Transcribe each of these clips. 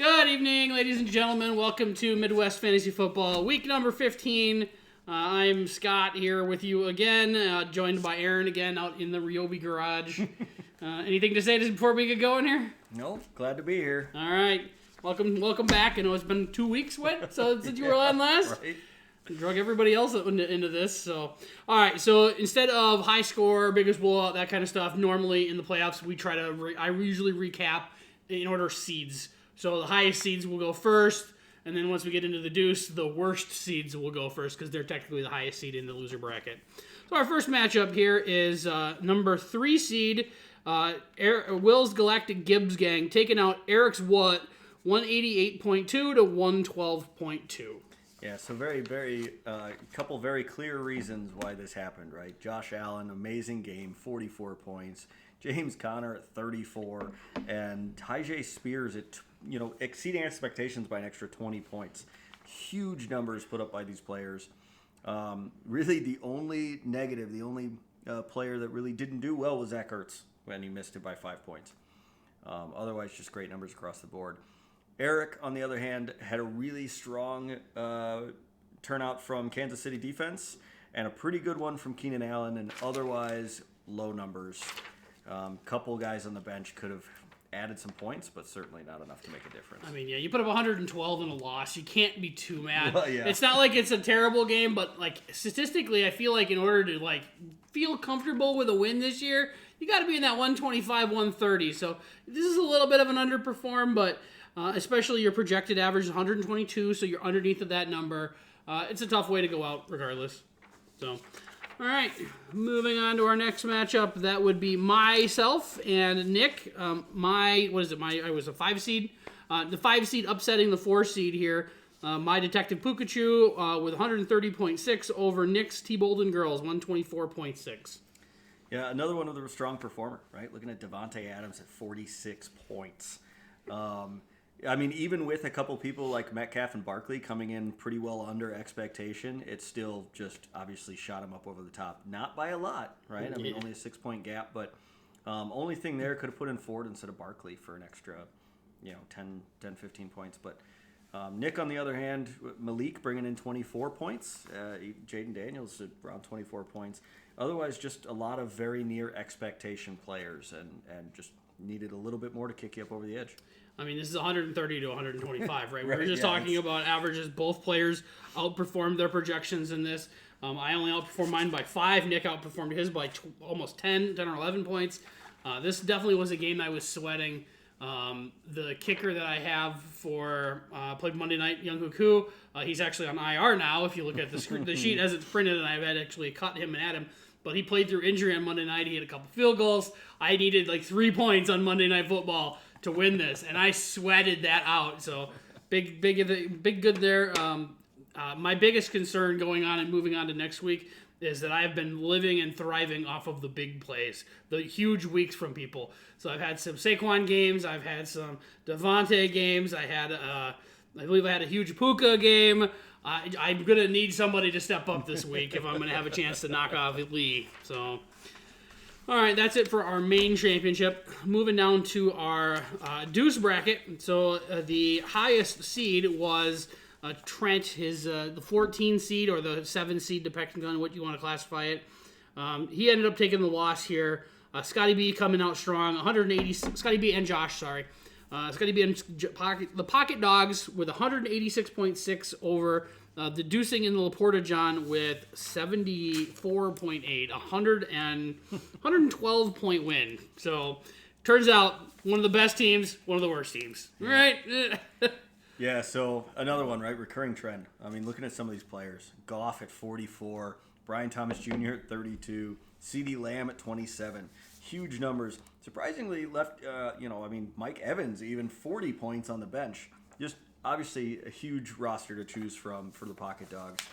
Good evening, ladies and gentlemen. Welcome to Midwest Fantasy Football, week number 15. I'm Scott here with you again, joined by Aaron again out in the Ryobi garage. Anything to say before we get going here? Nope, glad to be here. All right. Welcome back. I know it's been 2 weeks, since you were on last? Right. Drug everybody else into this. So, all right. So instead of high score, biggest blowout, that kind of stuff, normally in the playoffs we try to. I usually recap in order of seeds. So the highest seeds will go first, and then once we get into the deuce, the worst seeds will go first because they're technically the highest seed in the loser bracket. So our first matchup here is number 3 seed Will's Galactic Gibbs Gang taking out Eric's What 188.2 to 112.2. Yeah, so very, couple very clear reasons why this happened, right? Josh Allen, amazing game, 44 points. James Conner at 34, and Tyjae Spears at exceeding expectations by an extra 20 points. Huge numbers put up by these players. Really, the only negative, the only player that really didn't do well was Zach Ertz when he missed it by 5 points. Otherwise, just great numbers across the board. Eric, on the other hand, had a really strong turnout from Kansas City defense and a pretty good one from Keenan Allen, and otherwise low numbers. Couple guys on the bench could have added some points, but certainly not enough to make a difference. I mean, yeah, you put up 112 in a loss. You can't be too mad. Well, yeah. It's not like it's a terrible game, but statistically, I feel like in order to feel comfortable with a win this year, you got to be in that 125, 130. So this is a little bit of an underperform, but especially your projected average is 122, so you're underneath of that number. It's a tough way to go out regardless. So, all right, moving on to our next matchup. That would be myself and Nick. I was a 5 seed. The 5 seed upsetting the 4 seed here. My Detective Pikachu with 130.6 over Nick's T-Bolden Girls, 124.6. Yeah, another one of the strong performer, right? Looking at Devontae Adams at 46 points. I mean, even with a couple people like Metcalf and Barkley coming in pretty well under expectation, it still just obviously shot him up over the top. Not by a lot, right? I mean, only a 6-point gap, but only thing there could have put in Ford instead of Barkley for an extra, 10, 15 points. But Nick, on the other hand, Malik bringing in 24 points. Jaden Daniels at around 24 points. Otherwise, just a lot of very near expectation players and just needed a little bit more to kick you up over the edge. I mean, this is 130 to 125, right? Right, We're just talking about averages. Both players outperformed their projections in this. I only outperformed mine by 5. Nick outperformed his by almost 10 or 11 points. This definitely was a game I was sweating. The kicker that I have for played Monday night, Younghook Koo, he's actually on IR now. If you look at the sheet as it's printed, and I've had actually cut him and Adam. But he played through injury on Monday night. He had a couple field goals. I needed 3 points on Monday Night Football to win this, and I sweated that out. So big good there. My biggest concern going on and moving on to next week is that I've been living and thriving off of the big plays, the huge weeks from people. So I've had some Saquon games. I've had some Devontae games. I believe I had a huge Puka game. I'm going to need somebody to step up this week if I'm going to have a chance to knock off Lee. So, all right, that's it for our main championship. Moving down to our deuce bracket. So the highest seed was Trent, the 14 seed or the 7 seed, depending on what you want to classify it. He ended up taking the loss here. Scotty B coming out strong, 180. Scotty B and Josh, sorry. Scotty B and the Pocket Dogs with 186.6 over the Deucing in the Laporta John with 74.8, 112-point win. So, turns out one of the best teams, one of the worst teams. Right? Yeah, so another one, right? Recurring trend. I mean, looking at some of these players. Goff at 44, Brian Thomas Jr. at 32, CeeDee Lamb at 27. Huge numbers. Surprisingly left, Mike Evans, even 40 points on the bench. Just obviously a huge roster to choose from for the Pocket Dogs.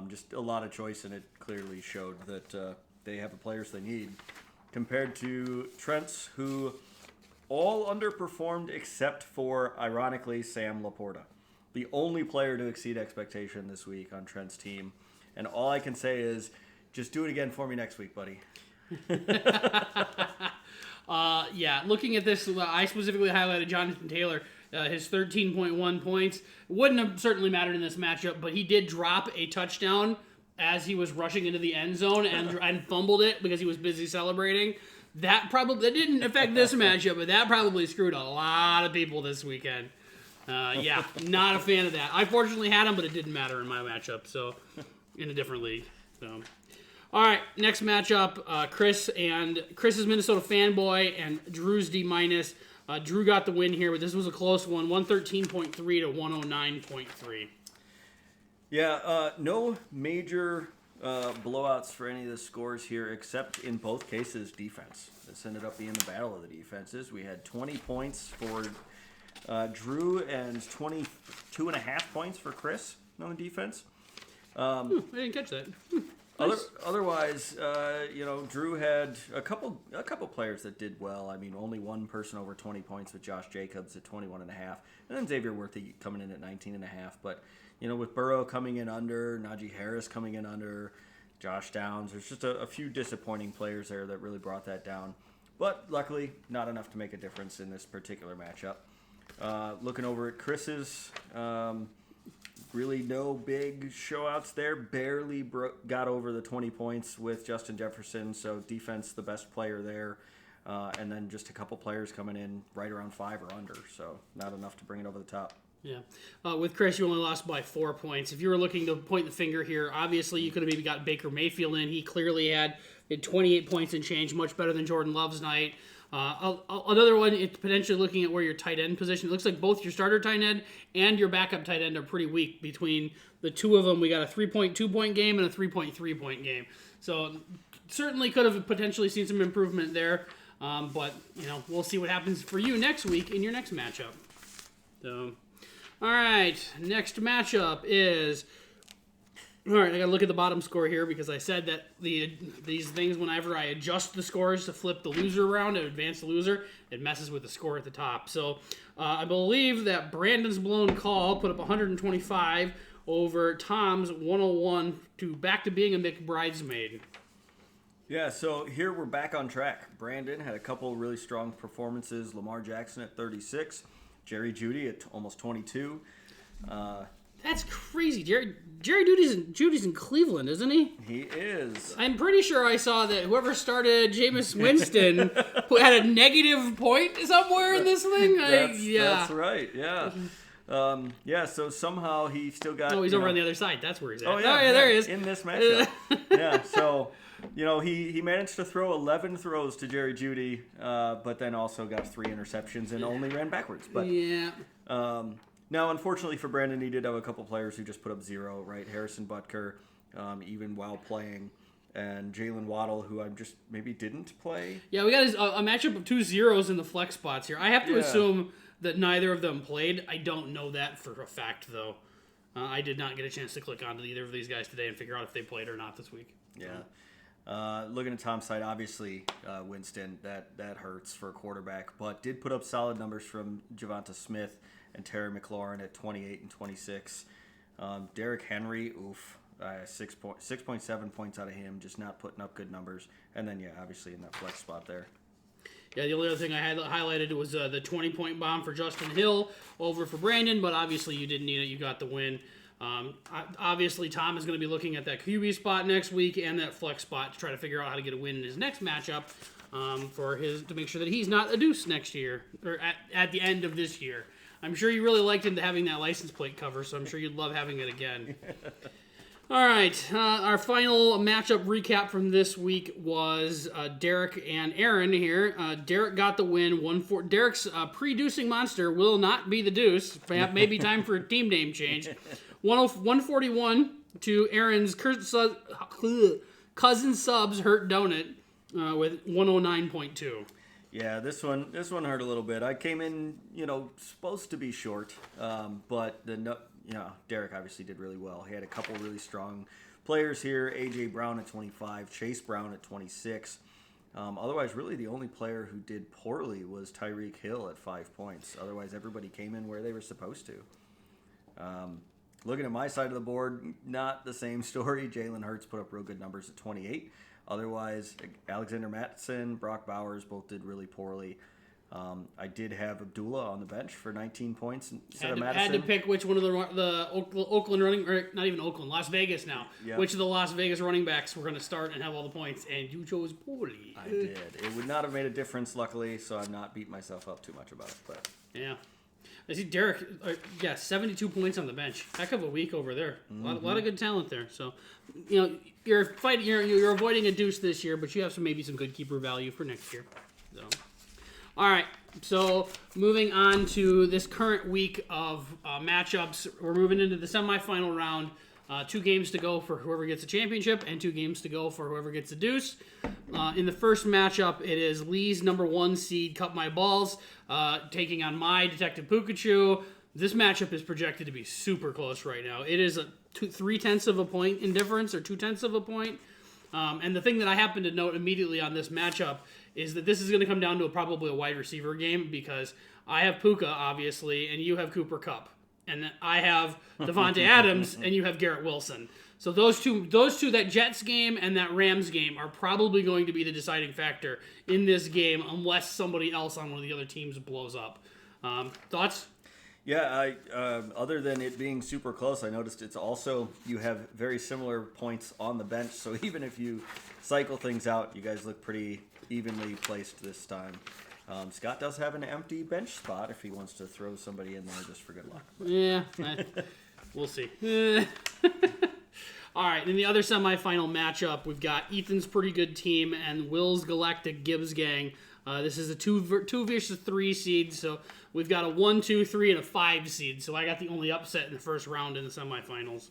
Just a lot of choice, and it clearly showed that they have the players they need. Compared to Trent's, who all underperformed except for, ironically, Sam Laporta. The only player to exceed expectation this week on Trent's team. And all I can say is, just do it again for me next week, buddy. Looking at this, I specifically highlighted Jonathan Taylor. His 13.1 points wouldn't have certainly mattered in this matchup, but he did drop a touchdown as he was rushing into the end zone and fumbled it because he was busy celebrating. That didn't affect this matchup, but that probably screwed a lot of people this weekend. Yeah, not a fan of that. I fortunately had him, but it didn't matter in my matchup, so in a different league. So, all right, next matchup, Chris's Minnesota Fanboy and Drew's D-. Drew got the win here, but this was a close one, 113.3 to 109.3. Yeah, no major blowouts for any of the scores here, except in both cases, defense. This ended up being the battle of the defenses. We had 20 points for Drew and 22.5 points for Chris on the defense. I didn't catch that. Nice. Otherwise, Drew had a couple players that did well. I mean, only one person over 20 points with Josh Jacobs at 21.5, and then Xavier Worthy coming in at 19.5. But with Burrow coming in under, Najee Harris coming in under, Josh Downs, there's just a few disappointing players there that really brought that down. But luckily, not enough to make a difference in this particular matchup. Looking over at Chris's. Really no big showouts there. Barely got over the 20 points with Justin Jefferson, so defense the best player there. And then just a couple players coming in right around 5 or under, so not enough to bring it over the top. Yeah. With Chris, you only lost by 4 points. If you were looking to point the finger here, obviously you could have maybe got Baker Mayfield in. He clearly had 28 points and change, much better than Jordan Love's night. Another one, it's potentially looking at where your tight end position. It looks like both your starter tight end and your backup tight end are pretty weak. Between the two of them, we got a 3.2 point game and a 3.3 point game. So certainly could have potentially seen some improvement there. But we'll see what happens for you next week in your next matchup. So, all right, next matchup is. All right, I got to look at the bottom score here because I said that these things, whenever I adjust the scores to flip the loser around and advance the loser, it messes with the score at the top. So I believe that Brandon's blown call put up 125 over Tom's 101 back to being a McBridesmaid. Yeah, so here we're back on track. Brandon had a couple really strong performances. Lamar Jackson at 36, Jerry Jeudy at almost 22. That's crazy. Jerry Judy's in Cleveland, isn't he? He is. I'm pretty sure I saw that whoever started Jameis Winston had a negative point somewhere in this thing. That's right, yeah. So somehow he still got... Oh, he's over on the other side. That's where he's at. Oh, yeah, there he is. In this matchup. Yeah, so... he managed to throw 11 throws to Jerry Jeudy, but then also got 3 interceptions and only ran backwards. But yeah. Now, unfortunately for Brandon, he did have a couple players who just put up 0, right? Harrison Butker, even while playing, and Jalen Waddle, who I just maybe didn't play. Yeah, we got a matchup of 2 zeros in the flex spots here. I have to assume that neither of them played. I don't know that for a fact, though. I did not get a chance to click onto either of these guys today and figure out if they played or not this week. Yeah. Looking at Tom's side, obviously Winston, that hurts for a quarterback, but did put up solid numbers from Javonta Smith and Terry McLaurin at 28 and 26. Derrick Henry, 6.7 points out of him, just not putting up good numbers. And then, obviously in that flex spot there. Yeah, the only other thing I had highlighted was the 20-point bomb for Justin Hill over for Brandon, but obviously you didn't need it. You got the win. Obviously, Tom is going to be looking at that QB spot next week and that flex spot to try to figure out how to get a win in his next matchup to make sure that he's not a deuce next year or at the end of this year. I'm sure you really liked him having that license plate cover, so I'm sure you'd love having it again. All right, our final matchup recap from this week was Derek and Aaron here. Derek got the win. Derek's pre-deucing monster will not be the deuce. Maybe time for a team name change. 141 to Aaron's cousin Subs Hurt Donut with 109.2. Yeah, this one hurt a little bit. I came in, supposed to be short, but Derek obviously did really well. He had a couple really strong players here. A.J. Brown at 25, Chase Brown at 26. Otherwise, really the only player who did poorly was Tyreek Hill at 5 points. Otherwise, everybody came in where they were supposed to. Looking at my side of the board, not the same story. Jalen Hurts put up real good numbers at 28. Otherwise, Alexander Mattison, Brock Bowers both did really poorly. I did have Abdullah on the bench for 19 points instead of Madison. Had to pick which one of the Oakland running, or not even Oakland, Las Vegas now. Yeah. Which of the Las Vegas running backs were going to start and have all the points, and you chose poorly. I did. It would not have made a difference, luckily, so I'm not beating myself up too much about it. But Yeah. I see Derek, 72 points on the bench. Heck of a week over there. A lot of good talent there. So, you're fighting. You're avoiding a deuce this year, but you have maybe some good keeper value for next year. So, all right. So moving on to this current week of matchups, we're moving into the semifinal round. 2 games to go for whoever gets a championship, and 2 games to go for whoever gets a deuce. In the first matchup, it is Lee's number 1 seed, Cut My Balls, taking on my Detective Pikachu. This matchup is projected to be super close right now. It is a 3/10 of a point in difference, or 2/10 of a point. And the thing that I happen to note immediately on this matchup is that this is going to come down to probably a wide receiver game, because I have Puka, obviously, and you have Cooper Kupp. And I have Devontae Adams, and you have Garrett Wilson. So those two, that Jets game and that Rams game, are probably going to be the deciding factor in this game, unless somebody else on one of the other teams blows up. Thoughts? yeah, other than it being super close, I noticed it's also, you have very similar points on the bench. So even if you cycle things out, you guys look pretty evenly placed this time. Scott does have an empty bench spot if he wants to throw somebody in there just for good luck. Yeah, we'll see. All right, in the other semifinal matchup, we've got Ethan's pretty good team and Will's Galactic Gibbs Gang. This is a 2 versus 3 seed, so we've got a 1, 2, 3, and a 5 seed. So I got the only upset in the first round in the semifinals.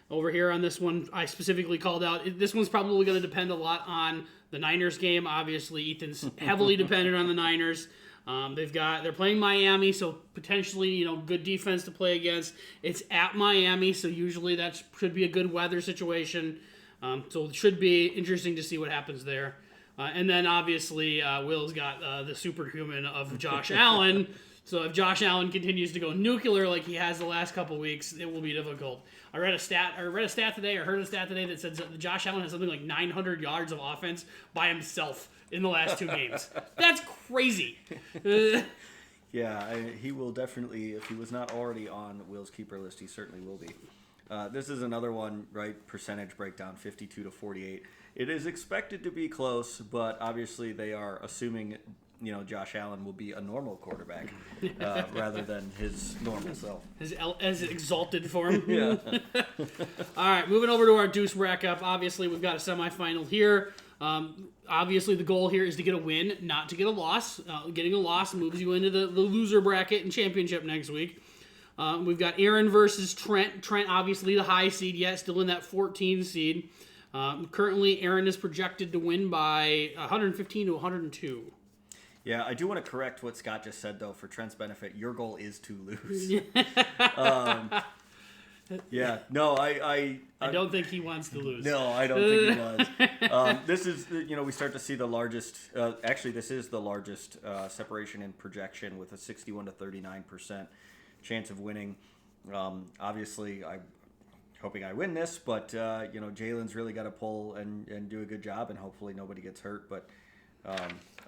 Over here on this one, I specifically called out, this one's probably going to depend a lot on the Niners game. Obviously, Ethan's heavily dependent on the Niners. They're playing Miami, so potentially, good defense to play against. It's at Miami, so usually that should be a good weather situation. So it should be interesting to see what happens there. And then obviously, Will's got the superhuman of Josh Allen. So if Josh Allen continues to go nuclear like he has the last couple weeks, it will be difficult. I read a stat today, or heard a stat today that said that Josh Allen has something like 900 yards of offense by himself in the last 2 games. That's crazy. Yeah, he will definitely, if he was not already on Will's keeper list, he certainly will be. This is another one, right? Percentage breakdown, 52-48. It is expected to be close, but obviously they are assuming, Josh Allen will be a normal quarterback rather than his normal self. As exalted form. Yeah. All right, moving over to our deuce bracket. Obviously, we've got a semifinal here. Obviously, the goal here is to get a win, not to get a loss. Getting a loss moves you into the loser bracket and championship next week. We've got Aaron versus Trent. Trent, obviously, the high seed, yet still in that 14 seed. Currently, Aaron is projected to win by 115-102. Yeah, I do want to correct what Scott just said, though, for Trent's benefit. Your goal is to lose. Yeah, no, I don't think he wants to lose. No, I don't think he was. This is, we start to see the largest, actually, this is the largest separation in projection with a 61-39% chance of winning. Obviously, I'm hoping I win this, but, Jalen's really got to pull and do a good job, and hopefully nobody gets hurt. But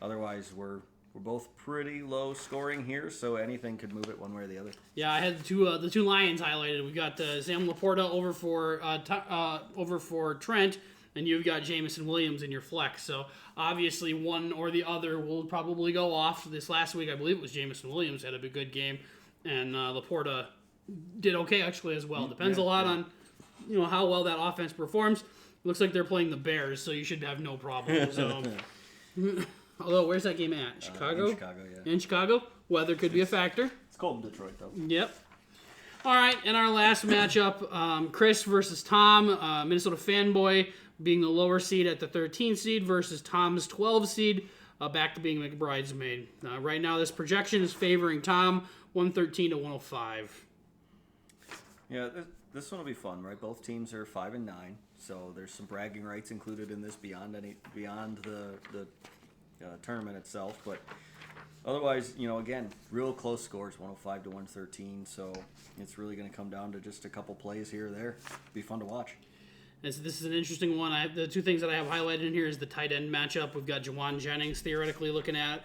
otherwise, we're both pretty low scoring here, so anything could move it one way or the other. Yeah, I had the two Lions highlighted. We've got Sam Laporta over for Trent, and you've got Jameson Williams in your flex. So obviously one or the other will probably go off. This last week, I believe it was Jameson Williams had a good game, and Laporta did okay actually as well. Depends a lot on how well that offense performs. Looks like they're playing the Bears, so you should have no problem. So. Although, where's that game at? Chicago? In Chicago, yeah. In Chicago? Weather could be a factor. It's cold in Detroit, though. Yep. All right, in our last matchup, Chris versus Tom. Minnesota Fanboy being the lower seed at the 13 seed versus Tom's 12 seed, back to being McBride's maid. Right now, this projection is favoring Tom, 113-105. Yeah, this one will be fun, right? Both teams are 5-9, so there's some bragging rights included in this beyond the tournament itself, but otherwise, again, real close scores, 105-113. So it's really going to come down to just a couple plays here or there. Be fun to watch. This is an interesting one. The 2 things that I have highlighted in here is the tight end matchup. We've got Jawan Jennings theoretically looking at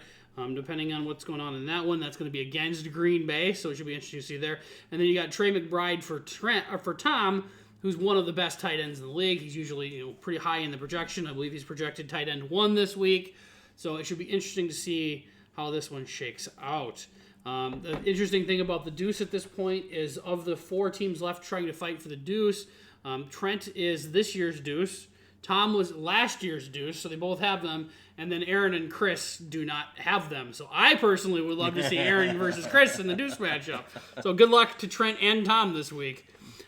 Depending on what's going on in that one, that's going to be against Green Bay, so it should be interesting to see there. And then you got Trey McBride for Tom, who's one of the best tight ends in the league. He's usually pretty high in the projection. I believe he's projected tight end 1 this week, so it should be interesting to see how this one shakes out. The interesting thing about the Deuce at this point is of the 4 teams left trying to fight for the Deuce, Trent is this year's Deuce. Tom was last year's Deuce, so they both have them. And then Aaron and Chris do not have them. So I personally would love to see Aaron versus Chris in the Deuce matchup. So good luck to Trent and Tom this week.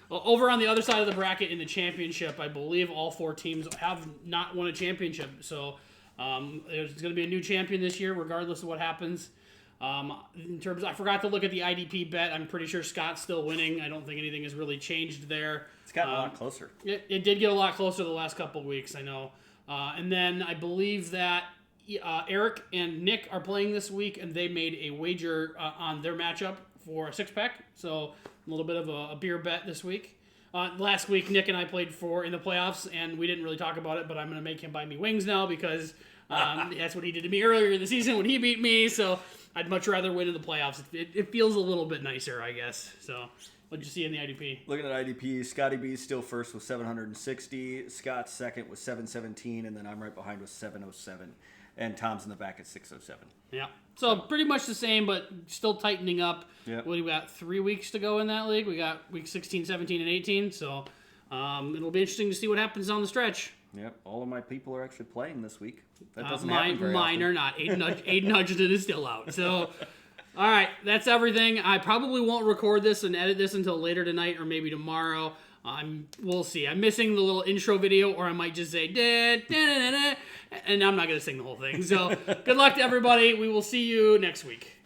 Over on the other side of the bracket in the championship, I believe all 4 teams have not won a championship. So there's going to be a new champion this year, regardless of what happens. I forgot to look at the IDP bet. I'm pretty sure Scott's still winning. I don't think anything has really changed there. It's gotten a lot closer. It did get a lot closer the last couple of weeks, I know. And then I believe that Eric and Nick are playing this week, and they made a wager on their matchup for a 6-pack. So a little bit of a beer bet this week. Last week, Nick and I played in the playoffs, and we didn't really talk about it, but I'm going to make him buy me wings now because that's what he did to me earlier in the season when he beat me. So I'd much rather win in the playoffs. It feels a little bit nicer, I guess. So what'd you see in the IDP? Looking at IDP, Scotty B is still first with 760. Scott's second with 717, and then I'm right behind with 707. And Tom's in the back at 607. Yeah. So pretty much the same, but still tightening up. Yep. We got 3 weeks to go in that league. We got week 16, 17, and 18. So it'll be interesting to see what happens on the stretch. Yep. All of my people are actually playing this week. That doesn't happen very mine often. are not. Aiden Hutchinson is still out. So, all right, that's everything. I probably won't record this and edit this until later tonight or maybe tomorrow. We'll see. I'm missing the little intro video, or I might just say da, da, da, da, da, and I'm not going to sing the whole thing. So good luck to everybody. We will see you next week.